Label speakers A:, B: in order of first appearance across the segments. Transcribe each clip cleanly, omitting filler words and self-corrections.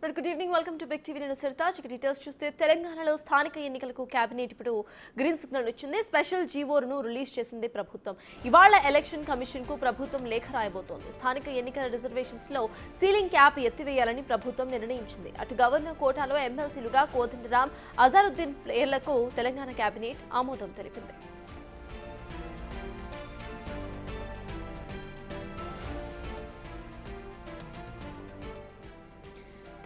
A: Good evening, welcome to Big TV. నేను Saritaj. Details చూస్తే తెలంగాణలో స్థానిక ఎన్నికలకు కేబినెట్ ఇప్పుడు గ్రీన్ సిగ్నల్ ఇచ్చింది. స్పెషల్ జీవోను రిలీజ్ చేసింది ప్రభుత్వం. ఇవాళ ఎలక్షన్ కమిషన్ కు ప్రభుత్వం లేఖ రాయబోతోంది. స్థానిక ఎన్నికల రిజర్వేషన్స్ లో సీలింగ్ క్యాప్ ఎత్తివేయాలని ప్రభుత్వం నిర్ణయించింది. అటు గవర్నర్ కోటాలో ఎమ్మెల్సీలుగా కోదండరాం, అజారుద్దీన్ పేర్లకు తెలంగాణ కేబినెట్ ఆమోదం తెలిపింది.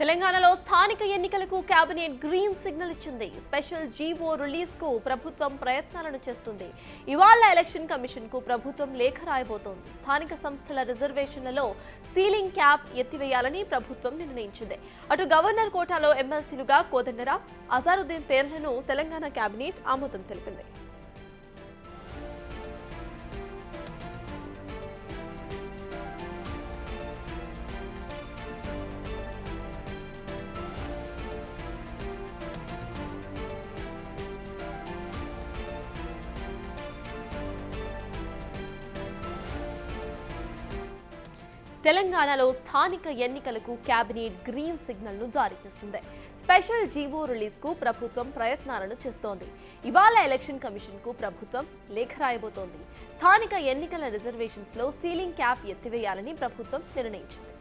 A: తెలంగాణలో స్థానిక ఎన్నికలకు కేబినెట్ గ్రీన్ సిగ్నల్ ఇచ్చింది. స్పెషల్ జీవో రిలీజ్ కు ప్రభుత్వం ప్రయత్నాలను చేస్తుంది. ఇవాళ ఎలక్షన్ కమిషన్ కు ప్రభుత్వం లేఖ రాయబోతోంది. స్థానిక సంస్థల రిజర్వేషన్లలో సీలింగ్ క్యాప్ ఎత్తివేయాలని ప్రభుత్వం నిర్ణయించింది. అటు గవర్నర్ కోటాలో ఎమ్మెల్సీలుగా కోదండరాం, అజారుద్దీన్ పేర్లను తెలంగాణ కేబినెట్ ఆమోదం తెలిపింది. తెలంగాణలో స్థానిక ఎన్నికలకు కేబినెట్ గ్రీన్ సిగ్నల్ ను జారీ చేసింది. స్పెషల్ జీవో రిలీజ్ కు ప్రభుత్వం ప్రయత్నాలను చేస్తోంది. ఇవాళ ఎలక్షన్ కమిషన్ కు ప్రభుత్వం లేఖ రాయబోతోంది. స్థానిక ఎన్నికల రిజర్వేషన్స్ లో సీలింగ్ క్యాప్ ఎత్తివేయాలని ప్రభుత్వం నిర్ణయించింది.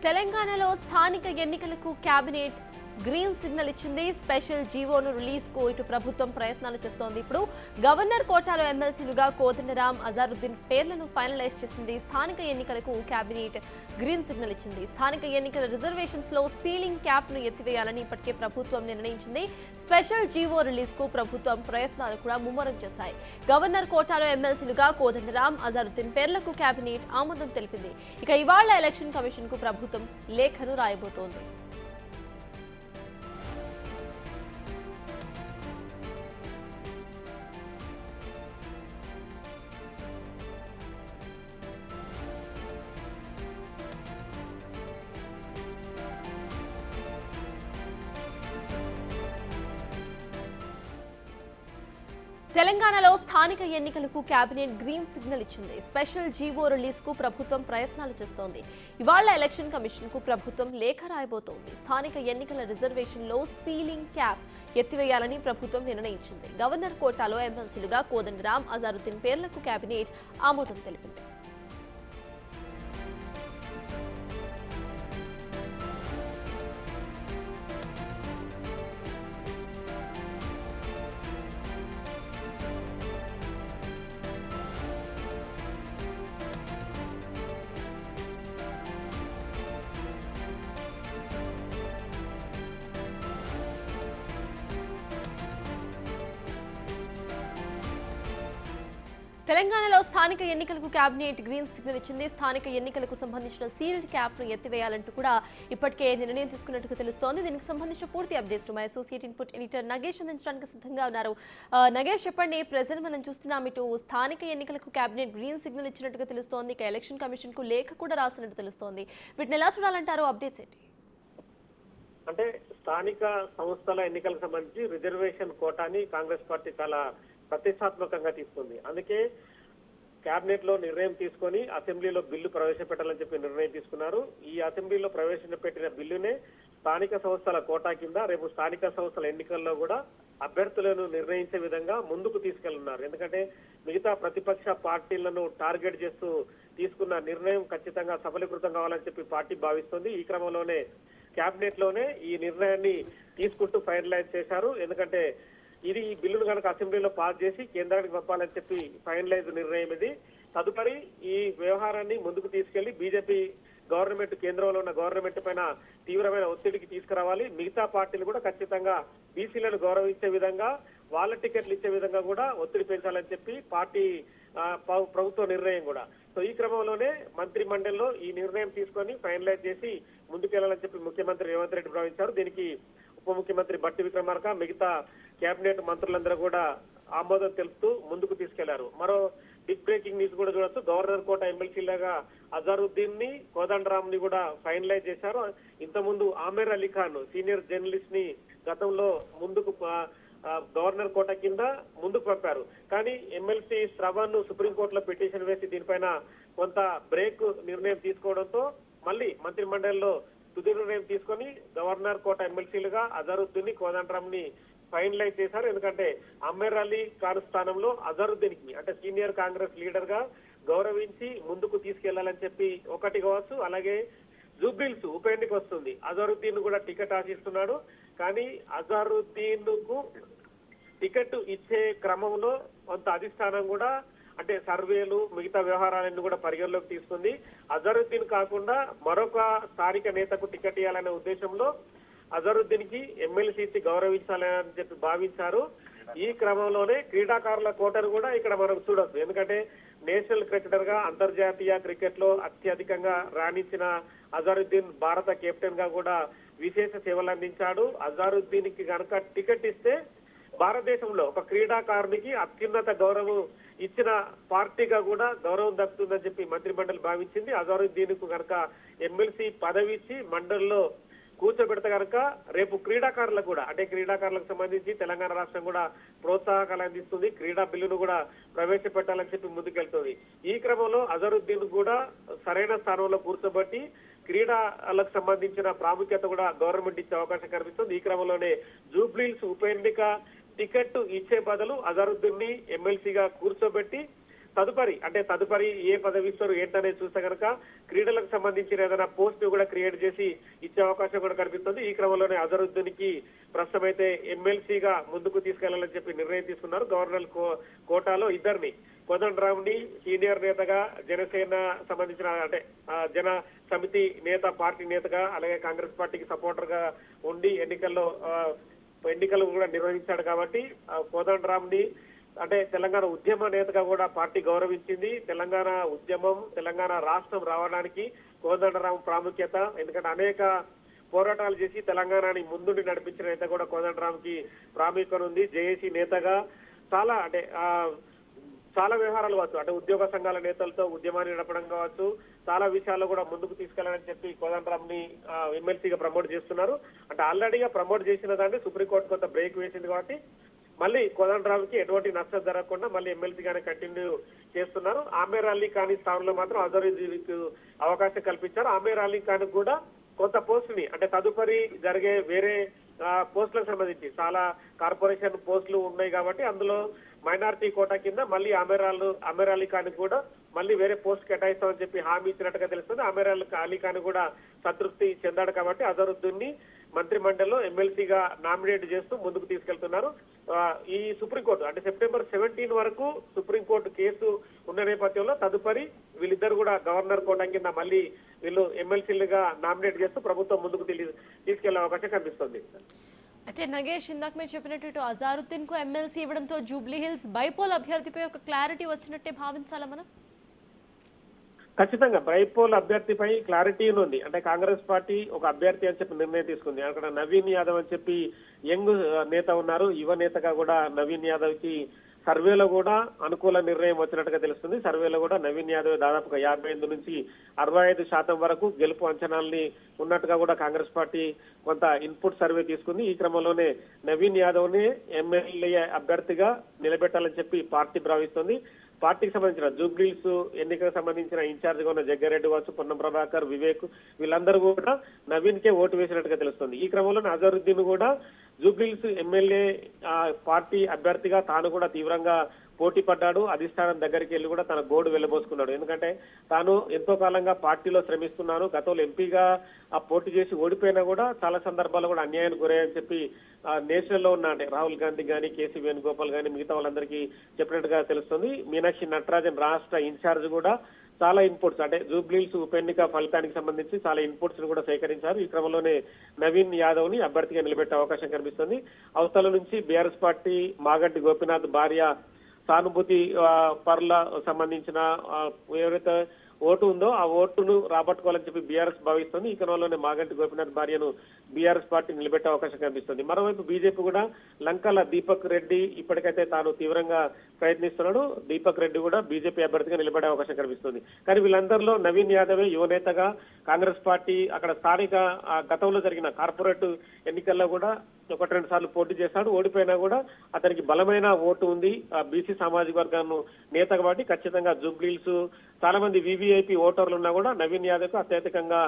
A: తెలంగాణలో స్థానిక ఎన్నికలకు కేబినెట్ గ్రీన్ సిగ్నల్ ఇచ్చింది. స్పెషల్ జీవోను రిలీజ్ కు ఇటు ప్రభుత్వం ప్రయత్నాలు చేస్తోంది. ఇప్పుడు గవర్నర్ కోటాలో ఎమ్మెల్సీలుగా కోదండరాం, అజారుద్దీన్ పేర్లను ఫైనలైజ్ చేసింది. స్థానిక ఎన్నికలకు కేబినెట్ గ్రీన్ సిగ్నల్ ఇచ్చింది. స్థానిక ఎన్నికల రిజర్వేషన్స్ లో సీలింగ్ క్యాప్ ను ఎత్తివేయాలని ఇప్పటికే ప్రభుత్వం నిర్ణయించింది. స్పెషల్ జీవో రిలీజ్ కు ప్రభుత్వం ప్రయత్నాలు కూడా ముమ్మరం చేశాయి. గవర్నర్ కోటాలో ఎమ్మెల్సీలుగా కోదండరాం, అజారుద్దీన్ పేర్లకు కేబినెట్ ఆమోదం తెలిపింది. ఇక ఇవాళ ఎలక్షన్ కమిషన్ కు ప్రభుత్వం లేఖను రాయబోతోంది. తెలంగాణలో స్థానిక ఎన్నికలకు కేబినెట్ గ్రీన్ సిగ్నల్ ఇచ్చింది. స్పెషల్ జీవో రిలీజ్ కు ప్రభుత్వం ప్రయత్నాలు చేస్తోంది. ఇవాళ ఎలక్షన్ కమిషన్ కు ప్రభుత్వం లేఖ రాయబోతోంది. స్థానిక ఎన్నికల రిజర్వేషన్ లో సీలింగ్ క్యాప్ ఎత్తివేయాలని ప్రభుత్వం నిర్ణయించింది. గవర్నర్ కోటాలో ఎమ్మెల్సీలుగా కోదండరాం, అజారుద్దీన్ పేర్లకు కేబినెట్ ఆమోదం తెలిపింది. తెలంగాణలో స్థానిక ఎన్నికలకు కేబినెట్ గ్రీన్ సిగ్నల్ ఇచ్చింది. స్థానిక ఎన్నికలకు సంబంధించిన సీల్డ్ క్యాప్ ను ఎత్తివేయాలంటూ కూడా ఇప్పటికే నిర్ణయం తీసుకున్నట్టుగా తెలుస్తోంది. దీనికి సంబంధించిన పూర్తి updates my associate input editor Nagesh అందించడానికి సిద్ధంగా ఉన్నారు. నగేష్, చెప్పండి, ప్రెజెంట్ మనం చూస్తున్నాం ఇటు స్థానిక ఎన్నికలకు కేబినెట్ గ్రీన్ సిగ్నల్ ఇచ్చినట్టుగా తెలుస్తోంది. ఇక ఎలక్షన్ కమిషన్ కు లేఖ కూడా రాసినట్టు తెలుస్తోంది. వీటిని ఎలా చూడాలంటారు? అప్డేట్స్ ఏంటి?
B: అంటే స్థానిక సంస్థల ఎన్నికలకు సంబంధించి రిజర్వేషన్ కోటాని కాంగ్రెస్ పార్టీ చాలా ప్రతిష్టాత్మకంగా తీసుకుంది. అందుకే కేబినెట్ లో నిర్ణయం తీసుకొని అసెంబ్లీలో బిల్లు ప్రవేశపెట్టాలని చెప్పి నిర్ణయం తీసుకున్నారు. ఈ అసెంబ్లీలో ప్రవేశపెట్టిన బిల్లునే స్థానిక సంస్థల కోటా కింద రేపు స్థానిక సంస్థల ఎన్నికల్లో కూడా అభ్యర్థులను నిర్ణయించే విధంగా ముందుకు తీసుకెళ్తున్నారు. ఎందుకంటే మిగతా ప్రతిపక్ష పార్టీలను టార్గెట్ చేస్తూ తీసుకున్న నిర్ణయం ఖచ్చితంగా సఫలీకృతం కావాలని చెప్పి పార్టీ భావిస్తుంది. ఈ క్రమంలోనే కేబినెట్ లోనే ఈ నిర్ణయాన్ని తీసుకుంటూ ఫైనలైజ్ చేశారు. ఎందుకంటే ఇది ఈ బిల్లును కనుక అసెంబ్లీలో పాస్ చేసి కేంద్రానికి పంపాలని చెప్పి ఫైనలైజ్ నిర్ణయం ఇది. తదుపరి ఈ వ్యవహారాన్ని ముందుకు తీసుకెళ్లి బీజేపీ గవర్నమెంట్, కేంద్రంలో ఉన్న గవర్నమెంట్ పైన తీవ్రమైన ఒత్తిడికి తీసుకురావాలి. మిగతా పార్టీలు కూడా ఖచ్చితంగా బీసీలను గౌరవించే విధంగా, వాళ్ళ టికెట్లు ఇచ్చే విధంగా కూడా ఒత్తిడి పెంచాలని చెప్పి పార్టీ ప్రభుత్వ నిర్ణయం కూడా. సో ఈ క్రమంలోనే మంత్రి మండలిలో ఈ నిర్ణయం తీసుకొని ఫైనలైజ్ చేసి ముందుకెళ్లాలని చెప్పి ముఖ్యమంత్రి రేవంత్ రెడ్డి భావించారు. దీనికి ఉప ముఖ్యమంత్రి బట్టి విక్రమార్క, మిగతా కేబినెట్ మంత్రులందరూ కూడా ఆమోదం తెలుపుతూ ముందుకు తీసుకెళ్లారు. మరో బిగ్ బ్రేకింగ్ న్యూస్ కూడా చూడొచ్చు. గవర్నర్ కోట ఎమ్మెల్సీలుగా అజారుద్దీన్ ని, కోదండరామ్ ని కూడా ఫైనలైజ్ చేశారు. ఇంతకుముందు ఆమీర్ అలీ ఖాన్ సీనియర్ జర్నలిస్ట్ ని గతంలో ముందుకు గవర్నర్ కోట కింద ముందుకు పంపారు. కానీ ఎమ్మెల్సీ శ్రవణ్ సుప్రీంకోర్టులో పిటిషన్ వేసి దీనిపైన కొంత బ్రేక్ నిర్ణయం తీసుకోవడంతో మళ్ళీ మంత్రి మండలిలో తుది నిర్ణయం తీసుకొని గవర్నర్ కోట ఎమ్మెల్సీలుగా అజారుద్దీన్ ని, కోదండరామ్ ని ఫైనలైజ్ చేశారు. ఎందుకంటే ఆమీర్ అలీ ఖాన్ స్థానంలో అజారుద్దీన్ కి అంటే సీనియర్ కాంగ్రెస్ లీడర్ గా గౌరవించి ముందుకు తీసుకెళ్లాలని చెప్పి ఒకటి కావచ్చు. అలాగే జూబ్లీహిల్స్ ఉప ఎన్నిక వస్తుంది, అజారుద్దీన్ కూడా టికెట్ ఆశిస్తున్నాడు. కానీ అజారుద్దీన్ కు టికెట్ ఇచ్చే క్రమంలో కొంత అధిష్టానం కూడా అంటే సర్వేలు మిగతా వ్యవహారాలన్నీ కూడా పరిగణలోకి తీసుకుంది. అజారుద్దీన్ కాకుండా మరొక స్థానిక నేతకు టికెట్ ఇవ్వాలనే ఉద్దేశంలో అజారుద్దీన్ కి ఎమ్మెల్సీ గౌరవించాలని చెప్పి భావించారు. ఈ క్రమంలోనే క్రీడాకారుల కోటను కూడా ఇక్కడ మనం చూడొచ్చు. ఎందుకంటే నేషనల్ క్రికెటర్ గా అంతర్జాతీయ క్రికెట్ లో అత్యధికంగా రాణించిన అజారుద్దీన్ భారత కెప్టెన్ గా కూడా విశేష సేవలు అందించాడు. అజారుద్దీన్ కి కనుక టికెట్ ఇస్తే భారతదేశంలో ఒక క్రీడాకారునికి అత్యున్నత గౌరవం ఇచ్చిన పార్టీగా కూడా గౌరవం దక్కుతుందని చెప్పి మంత్రి మండలి భావించింది. అజారుద్దీన్ కు కనుక ఎమ్మెల్సీ పదవి ఇచ్చి మండలిలో కూర్చోబెడితే కనుక రేపు క్రీడాకారులకు కూడా అంటే క్రీడాకారులకు సంబంధించి తెలంగాణ రాష్ట్రం కూడా ప్రోత్సాహకాలు అందిస్తుంది. క్రీడా బిల్లును కూడా ప్రవేశపెట్టాలని చెప్పి ముందుకెళ్తుంది. ఈ క్రమంలో అజారుద్దీన్ కూడా సరైన స్థానంలో కూర్చోబెట్టి క్రీడలకు సంబంధించిన ప్రాముఖ్యత కూడా గవర్నమెంట్ ఇచ్చే అవకాశం కనిపిస్తుంది. ఈ క్రమంలోనే జూబ్లీహిల్స్ ఉప ఎన్నిక టికెట్ ఇచ్చే బదులు అజారుద్దీన్ ని ఎమ్మెల్సీగా కూర్చోబెట్టి తదుపరి ఏ పదవి ఇస్తారు ఏంటనేది చూస్తే కనుక క్రీడలకు సంబంధించిన ఏదైనా పోస్ట్ కూడా క్రియేట్ చేసి ఇచ్చే అవకాశం కూడా కనిపిస్తుంది. ఈ క్రమంలోనే అజారుద్దీన్ కి ప్రస్తుతం అయితే ఎమ్మెల్సీగా ముందుకు తీసుకెళ్లాలని చెప్పి నిర్ణయం తీసుకున్నారు. గవర్నర్ కోటాలో ఇద్దరిని, కోదండరామ్ ని సీనియర్ నేతగా జనసేన సంబంధించిన అంటే జన సమితి నేత పార్టీ నేతగా అలాగే కాంగ్రెస్ పార్టీకి సపోర్టర్ గా ఉండి ఎన్నికలు కూడా నిర్వహించాడు కాబట్టి కోదండరామ్ ని అంటే తెలంగాణ ఉద్యమ నేతగా కూడా పార్టీ గౌరవించింది. తెలంగాణ ఉద్యమం, తెలంగాణ రాష్ట్రం రావడానికి కోదండరాం ప్రాముఖ్యత. ఎందుకంటే అనేక పోరాటాలు చేసి తెలంగాణని ముందుండి నడిపించిన నేత కూడా కోదండరాం కి ప్రాముఖ్యత ఉంది. జేఏసీ నేతగా చాలా వ్యవహారాలు కావచ్చు అంటే ఉద్యోగ సంఘాల నేతలతో ఉద్యమాన్ని నడపడం కావచ్చు, చాలా విషయాల్లో కూడా ముందుకు తీసుకెళ్లాలని చెప్పి కోదండరాం ని ఎమ్మెల్సీగా ప్రమోట్ చేస్తున్నారు. అంటే ఆల్రెడీగా ప్రమోట్ చేసిన దాన్ని సుప్రీంకోర్టు కొంత బ్రేక్ వేసింది కాబట్టి మళ్ళీ కోదండరామ్ కి ఎటువంటి నష్టం జరగకుండా మళ్ళీ ఎమ్మెల్సీగానే కంటిన్యూ చేస్తున్నారు. ఆమీర్ అలీ ఖాన్ స్థానంలో మాత్రం అజారుద్దీన్ కు అవకాశం కల్పించారు. ఆమీర్ అలీ ఖాన్ కూడా కొంత పోస్టుని అంటే తదుపరి జరిగే వేరే పోస్టులకు సంబంధించి చాలా కార్పొరేషన్ పోస్టులు ఉన్నాయి కాబట్టి అందులో మైనారిటీ కోటా కింద మళ్ళీ ఆమీర్ అలీ ఖాన్ కూడా మళ్ళీ వేరే పోస్ట్ కేటాయిస్తామని చెప్పి హామీ ఇచ్చినట్టుగా తెలుస్తుంది. ఆమీర్ అలీ ఖాన్ కూడా సంతృప్తి చెందాడు కాబట్టి అజారుద్దీన్ ని మంత్రి మండలిలో ఎమ్మెల్సీగా నామినేట్ చేస్తూ ముందుకు తీసుకెళ్తున్నారు. ఈ సుప్రీంకోర్టు అంటే సెప్టెంబర్ 17 వరకు సుప్రీంకోర్టు కేసు ఉన్న నేపథ్యంలో తదుపరి వీళ్ళిద్దరు కూడా గవర్నర్ కోటా కింద మళ్ళీ వీళ్ళు ఎమ్మెల్సీలుగా నామినేట్ చేస్తూ ప్రభుత్వం ముందుకు తీసుకెళ్లే అవకాశం కనిపిస్తుంది.
A: అయితే నగేష్, ఇందాక మీరు చెప్పినట్టు ఇటు అజారుద్దీన్ కు ఎమ్మెల్సీ ఇవ్వడంతో జూబ్లీహిల్స్ బైపోల్ అభ్యర్థిపై ఒక క్లారిటీ వచ్చినట్టే భావించాలా మనం?
B: ఖచ్చితంగా బైపోల్ అభ్యర్థిపై క్లారిటీ ఉంది. అంటే కాంగ్రెస్ పార్టీ ఒక అభ్యర్థి అని చెప్పి నిర్ణయం తీసుకుంది. అక్కడ నవీన్ యాదవ్ అని చెప్పి యంగ్ నేత ఉన్నారు. యువ నేతగా కూడా నవీన్ యాదవ్ కి సర్వేలో కూడా అనుకూల నిర్ణయం వచ్చినట్టుగా తెలుస్తుంది. సర్వేలో కూడా నవీన్ యాదవ్ దాదాపుగా 55 నుంచి 65% వరకు గెలుపు అంచనాల్ని ఉన్నట్టుగా కూడా కాంగ్రెస్ పార్టీ కొంత ఇన్పుట్ సర్వే తీసుకుంది. ఈ క్రమంలోనే నవీన్ యాదవ్ ని ఎమ్మెల్యే అభ్యర్థిగా నిలబెట్టాలని చెప్పి పార్టీ భావిస్తుంది. పార్టీకి సంబంధించిన జూబ్లీహిల్స్ ఎన్నికలకు సంబంధించిన ఇన్ఛార్జిగా ఉన్న జగ్గారెడ్డి వాసు, పొన్నం ప్రభాకర్, వివేక్ వీళ్ళందరూ కూడా నవీన్ కే ఓటు వేసినట్టుగా తెలుస్తుంది. ఈ క్రమంలో అజారుద్దీన్ కూడా జూబ్లీహిల్స్ ఎమ్మెల్యే పార్టీ అభ్యర్థిగా తాను కూడా తీవ్రంగా పోటీ పడ్డాడు. అధిష్టానం దగ్గరికి వెళ్ళి కూడా తన గోడు వెళ్ళబోసుకున్నాడు. ఎందుకంటే తాను ఎంతో కాలంగా పార్టీలో శ్రమిస్తున్నాను, గతంలో ఎంపీగా పోటీ చేసి ఓడిపోయినా కూడా చాలా సందర్భాల్లో కూడా అన్యాయానికి గురయ్యని చెప్పి నేషనల్ లో ఉన్న అంటే రాహుల్ గాంధీ గానీ, కేసీ వేణుగోపాల్ గానీ మిగతా వాళ్ళందరికీ చెప్పినట్టుగా తెలుస్తుంది. మీనాక్షి నటరాజన్ రాష్ట్ర ఇన్ఛార్జ్ కూడా చాలా ఇన్పుట్స్ అంటే జూబ్లీహిల్స్ ఉప ఎన్నిక ఫలితానికి సంబంధించి చాలా ఇన్పుట్స్ ని కూడా సేకరించారు. ఈ క్రమంలోనే నవీన్ యాదవ్ ని అభ్యర్థిగా నిలబెట్టే అవకాశం కనిపిస్తుంది. అవతల నుంచి బీఆర్ఎస్ పార్టీ మాగంటి గోపీనాథ్ భార్య సానుభూతి పరుల సంబంధించిన ఎవరైతే ఓటు ఉందో ఆ ఓటును రాబట్టుకోవాలని చెప్పి బీఆర్ఎస్ భావిస్తుంది. ఈ క్రమంలోనే మాగంటి గోపీనాథ్ భార్యను బీఆర్ఎస్ పార్టీ నిలబెట్టే అవకాశం కనిపిస్తుంది. మరోవైపు బీజేపీ కూడా లంకల దీపక్ రెడ్డి ఇప్పటికైతే తాను తీవ్రంగా ప్రయత్నిస్తున్నాడు. దీపక్ రెడ్డి కూడా బీజేపీ అభ్యర్థిగా నిలబడే అవకాశం కనిపిస్తుంది. కానీ వీళ్ళందరిలో నవీన్ యాదవే యువనేతగా కాంగ్రెస్ పార్టీ అక్కడ స్థానిక గతంలో జరిగిన కార్పొరేట్ ఎన్నికల్లో కూడా 1-2 సార్లు పోటీ చేశాడు. ఓడిపోయినా కూడా అతనికి బలమైన ఓటు ఉంది. బీసీ సామాజిక వర్గాన్ని నేత కాబట్టి ఖచ్చితంగా జూబ్లీహిల్స్ చాలా మంది వీవీఐపీ ఓటర్లు ఉన్నా కూడా నవీన్ యాదవ్కు అత్యధికంగా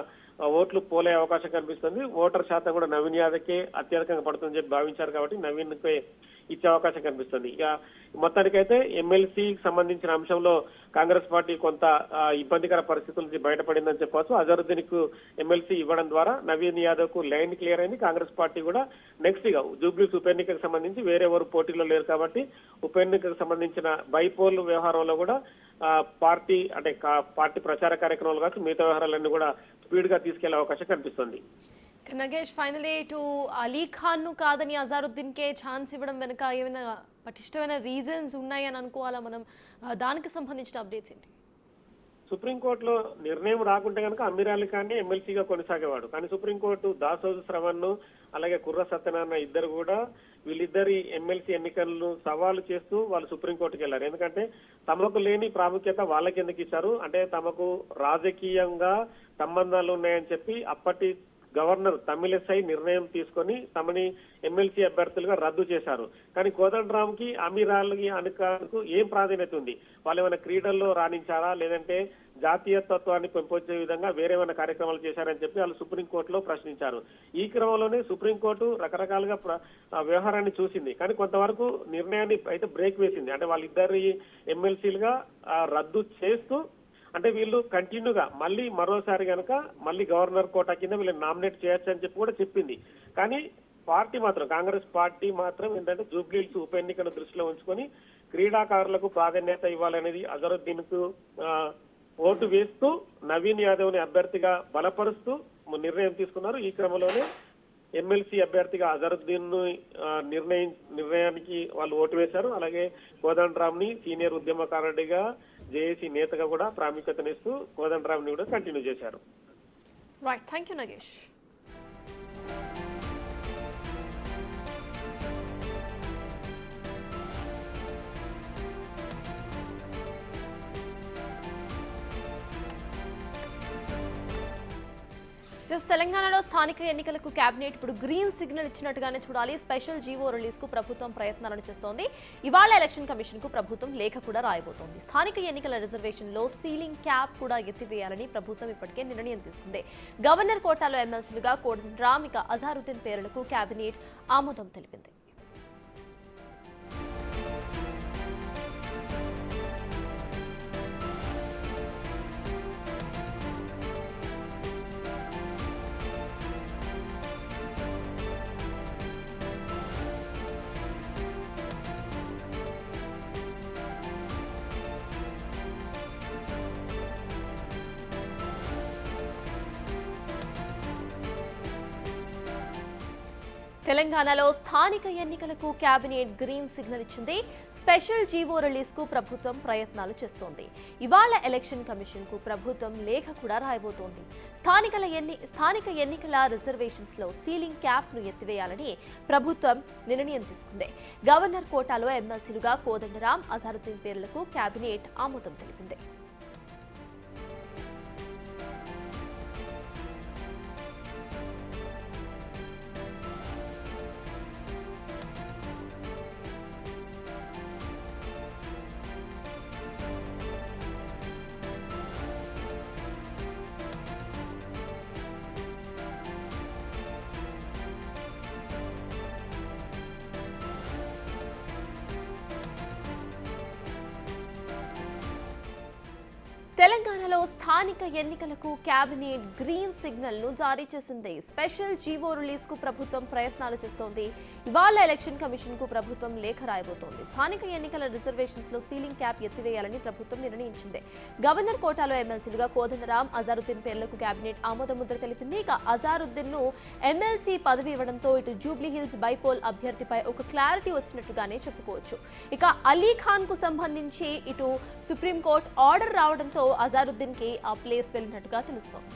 B: ఓట్లు పోలే అవకాశం కనిపిస్తుంది. ఓటర్ శాతం కూడా నవీన్ యాదవ్కే అత్యధికంగా పడుతుందని చెప్పి భావించారు కాబట్టి నవీన్కే ఇచ్చే అవకాశం కనిపిస్తుంది. ఇక మొత్తానికైతే ఎమ్మెల్సీకి సంబంధించిన అంశంలో కాంగ్రెస్ పార్టీ కొంత ఇబ్బందికర పరిస్థితుల నుంచి బయటపడిందని చెప్పవచ్చు. అజరుద్దీన్ కు ఎమ్మెల్సీ ఇవ్వడం ద్వారా నవీన్ యాదవ్ కు లైన్ క్లియర్ అయింది. కాంగ్రెస్ పార్టీ కూడా నెక్స్ట్ గా జూబ్లీస్ ఉప ఎన్నికకు సంబంధించి వేరే ఎవరు పోటీలో లేరు కాబట్టి ఉప ఎన్నికకు సంబంధించిన బైపోల్ వ్యవహారంలో కూడా పార్టీ ప్రచార కార్యక్రమాలు కావచ్చు మిగతా వ్యవహారాలన్నీ కూడా స్పీడ్ గా తీసుకెళ్లే అవకాశం కనిపిస్తుంది.
A: నగేష్, ఫైనలీ ఇటు అలీ ఖాన్ ను కాదని అజారుద్దీన్ కే ఛాన్స్ ఇవ్వడం వెనుక ఏమైనా పటిష్టమైన రీజన్స్ ఉన్నాయని అనుకోవాలా మనం? దానికి సంబంధించిన అప్డేట్స్ ఏంటి?
B: సుప్రీంకోర్టులో నిర్ణయం రాకుంటే కనుక అమీర్ అలీ ఖాన్ ఎమ్మెల్సీగా కొనసాగేవాడు. కానీ సుప్రీంకోర్టు దాసోజు శ్రవణ్ అలాగే కుర్ర సత్యనారాయణ ఇద్దరు కూడా వీళ్ళిద్దరి ఎమ్మెల్సీ ఎన్నికలను సవాలు చేస్తూ వాళ్ళు సుప్రీంకోర్టుకి వెళ్లారు. ఎందుకంటే తమకు లేని ప్రాముఖ్యత వాళ్ళకి ఎందుకు ఇచ్చారు అంటే తమకు రాజకీయంగా సంబంధాలు ఉన్నాయని చెప్పి అప్పటి గవర్నర్ తమిళసై నిర్ణయం తీసుకొని తమని ఎమ్మెల్సీ అభ్యర్థులుగా రద్దు చేశారు. కానీ కోదండరామ్ కి అమీర్ అలీ ఖాన్కు ఏం ప్రాధాన్యత ఉంది? వాళ్ళు ఏమైనా క్రీడల్లో రాణించారా లేదంటే జాతీయతత్వాన్ని పెంపొందే విధంగా వేరేమైనా కార్యక్రమాలు చేశారని చెప్పి వాళ్ళు సుప్రీంకోర్టులో ప్రశ్నించారు. ఈ క్రమంలోనే సుప్రీంకోర్టు రకరకాలుగా వ్యవహారాన్ని చూసింది. కానీ కొంతవరకు నిర్ణయాన్ని అయితే బ్రేక్ వేసింది. అంటే వాళ్ళిద్దరి ఎమ్మెల్సీలుగా రద్దు చేస్తూ అంటే వీళ్ళు కంటిన్యూగా మళ్ళీ మరోసారి కనుక మళ్ళీ గవర్నర్ కోటా కింద వీళ్ళని నామినేట్ చేయొచ్చు అని చెప్పి కూడా చెప్పింది. కానీ పార్టీ మాత్రం కాంగ్రెస్ పార్టీ మాత్రం ఏంటంటే జూబ్లీహిల్స్ ఉప ఎన్నికను దృష్టిలో ఉంచుకొని క్రీడాకారులకు ప్రాధాన్యత ఇవ్వాలనేది అజరుద్దీన్ కు ఓటు వేస్తూ నవీన్ యాదవ్ ని అభ్యర్థిగా బలపరుస్తూ నిర్ణయం తీసుకున్నారు. ఈ క్రమంలోనే ఎమ్మెల్సీ అభ్యర్థిగా అజరుద్దీన్ నిర్ణయానికి వాళ్ళు ఓటు వేశారు. అలాగే కోదండరామ్ ని సీనియర్ ఉద్యమకారుడిగా జేఏసీ నేతగా కూడా ప్రాముఖ్యతనిస్తూ కోదండరామ్ ని కూడా కంటిన్యూ చేశారు.
A: Right, thank you Nagesh. తెలంగాణలో స్థానిక ఎన్నికలకు కేబినెట్ ఇప్పుడు గ్రీన్ సిగ్నల్ ఇచ్చినట్టుగానే చూడాలి. స్పెషల్ జీవో రిలీజ్ కు ప్రభుత్వం ప్రయత్నాలను చేస్తోంది. ఇవాళ ఎలక్షన్ కమిషన్ కు ప్రభుత్వం లేఖ కూడా రాయబోతోంది. స్థానిక ఎన్నికల రిజర్వేషన్ లో సీలింగ్ క్యాప్ కూడా ఎత్తివేయాలని ప్రభుత్వం ఇప్పటికే నిర్ణయం తీసుకుంది. గవర్నర్ కోటాలో ఎమ్మెల్సీలుగా కోదండరామ్ ఇక అజారుద్దీన్ పేర్లకు కేబినెట్ ఆమోదం తెలిపింది. తెలంగాణలో స్థానిక ఎన్నికలకు కేబినెట్ గ్రీన్ సిగ్నల్ ఇచ్చింది. స్పెషల్ జీవో రిలీజ్ కు ప్రభుత్వం ప్రయత్నాలు చేస్తోంది. ఇవాళ ఎలక్షన్ కమిషన్ కు ప్రభుత్వం లేఖ కూడా రాయబోతోంది. స్థానిక ఎన్నికల రిజర్వేషన్స్ లో సీలింగ్ క్యాప్ ను ఎత్తివేయాలని ప్రభుత్వం నిర్ణయం తీసుకుంది. గవర్నర్ కోటాలో ఎమ్మెల్సీలుగా కోదండరామ్ అజారుద్దీన్ పేర్లకు కేబినెట్ ఆమోదం తెలిపింది. తెలంగాణలో స్థానిక ఎన్నికలకు కేబినెట్ గ్రీన్ సిగ్నల్ ను జారీ చేసింది. స్పెషల్ జీవో రిలీజ్ కు ప్రభుత్వం ప్రయత్నాలు చేస్తోంది. ఇవాళ ఎలక్షన్ కమిషన్ కు ప్రభుత్వం లేఖ రాయబోతోంది. స్థానిక ఎన్నికల రిజర్వేషన్స్ లో సీలింగ్ క్యాప్ ఎత్తివేయాలని ప్రభుత్వం నిర్ణయించింది. గవర్నర్ కోటాలో ఎమ్మెల్సీలుగా కోదండరామ్ అజారుద్దీన్ పేర్లకు కేబినెట్ ఆమోదముద్ర తెలిపింది. ఇక అజారుద్దీన్ ను ఎమ్మెల్సీ పదవి ఇవ్వడంతో ఇటు జూబ్లీహిల్స్ బైపోల్ అభ్యర్థిపై ఒక క్లారిటీ వచ్చినట్టుగానే చెప్పుకోవచ్చు. ఇక అలీ ఖాన్ కు సంబంధించి ఇటు సుప్రీంకోర్టు ఆర్డర్ రావడంతో అజారుద్దీన్ కి ఆ ప్లేస్ వెళ్ళినట్టుగా తెలుస్తోంది.